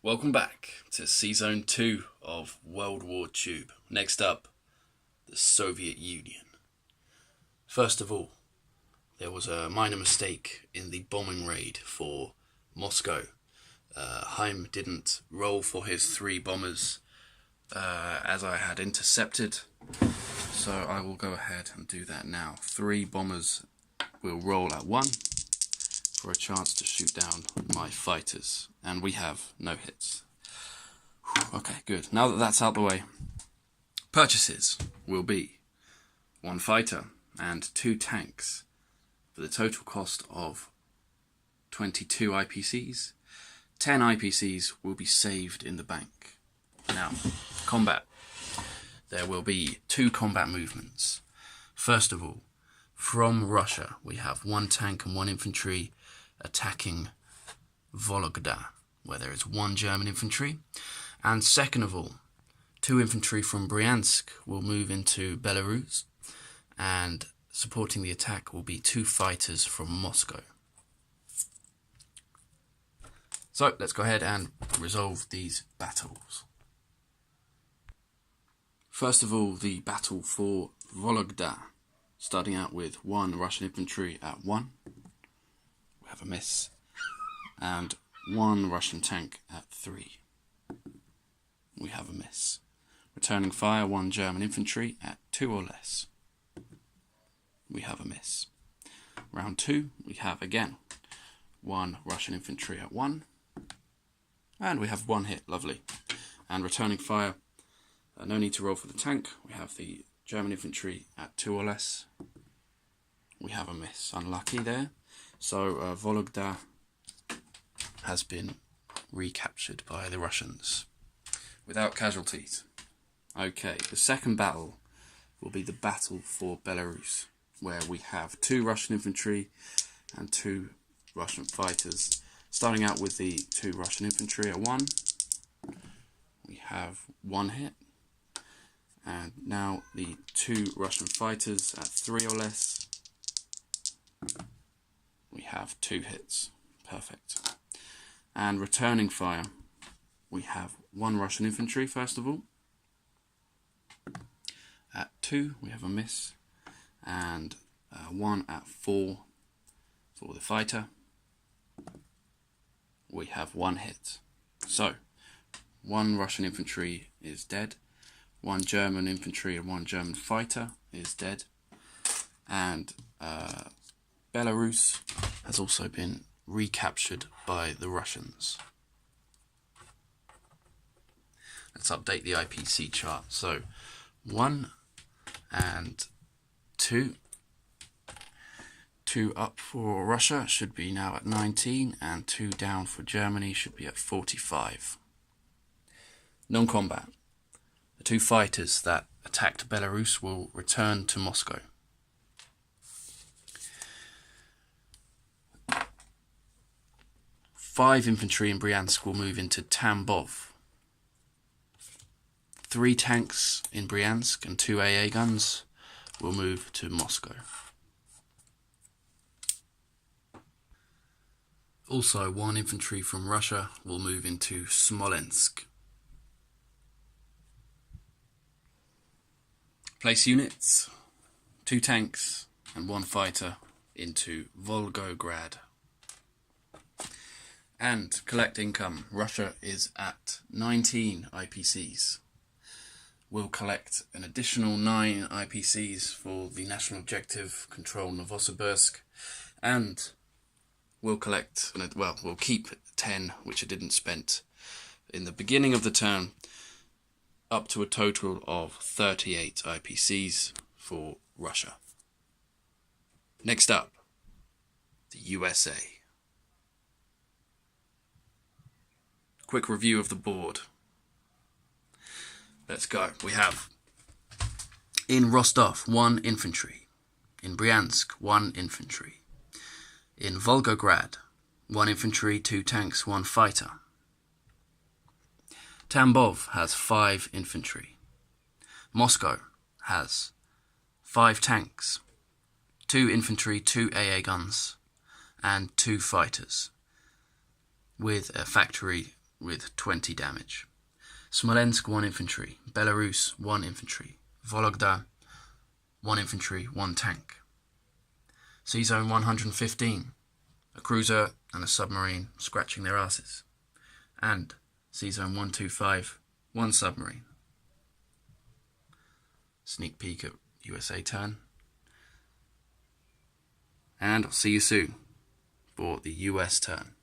Welcome back to Season 2 of WWTube. Next up, the Soviet Union. First of all, there was a minor mistake in the bombing raid for Moscow. Heim didn't roll for his 3 bombers as I had intercepted, so I will go ahead and do that now. 3 bombers will roll at 1 for a chance to shoot down my fighters, and we have no hits. Okay, good. Now that that's out the way, purchases will be 1 fighter and 2 tanks for the total cost of 22 IPCs. 10 IPCs will be saved in the bank. Now, combat. There will be 2 combat movements. First of all, from Russia, we have 1 tank and 1 infantry attacking Vologda, where there is 1 German infantry. And second of all, 2 infantry from Bryansk will move into Belarus, and supporting the attack will be 2 fighters from Moscow. So let's go ahead and resolve these battles. First of all, the battle for Vologda, starting out with 1 Russian infantry at 1. We have a miss. And 1 Russian tank at 3. We have a miss. Returning fire, 1 German infantry at 2 or less. We have a miss. Round 2, we have again 1 Russian infantry at 1. And we have 1 hit, lovely. And returning fire, no need to roll for the tank. We have the German infantry at 2 or less. We have a miss, unlucky there. So Vologda has been recaptured by the Russians without casualties. Okay, the second battle will be the battle for Belarus, where we have 2 Russian infantry and 2 Russian fighters. Starting out with the 2 Russian infantry at 1, we have 1 hit. And now the 2 Russian fighters at 3 or less, we have 2 hits. Perfect. And returning fire, we have 1 Russian infantry first of all. At 2 we have a miss, and 1 at 4 for the fighter. We have 1 hit. So 1 Russian infantry is dead, 1 German infantry and 1 German fighter is dead, and Belarus has also been recaptured by the Russians. Let's update the IPC chart. So 1 and 2. 2 up for Russia should be now at 19, and 2 down for Germany should be at 45. Non-combat. The 2 fighters that attacked Belarus will return to Moscow. Five infantry in Bryansk will move into Tambov. 3 tanks in Bryansk and 2 AA guns will move to Moscow. Also, 1 infantry from Russia will move into Smolensk. Place units, 2 tanks and 1 fighter into Volgograd. And collect income. Russia is at 19 IPCs. We'll collect an additional 9 IPCs for the national objective, control Novosibirsk, and we'll keep 10 which I didn't spend in the beginning of the turn, up to a total of 38 IPCs for Russia. Next up, the USA. Quick review of the board. Let's go. We have in Rostov 1 infantry, in Bryansk 1 infantry, in Volgograd 1 infantry, 2 tanks, 1 fighter. Tambov has 5 infantry. Moscow has 5 tanks, 2 infantry, 2 AA guns, and 2 fighters, with a factory with 20 damage. Smolensk 1 infantry, Belarus 1 infantry, Vologda 1 infantry, 1 tank. C-Zone 115, a cruiser and a submarine scratching their asses. And C-Zone 125, 1 submarine. Sneak peek at USA turn. And I'll see you soon for the US turn.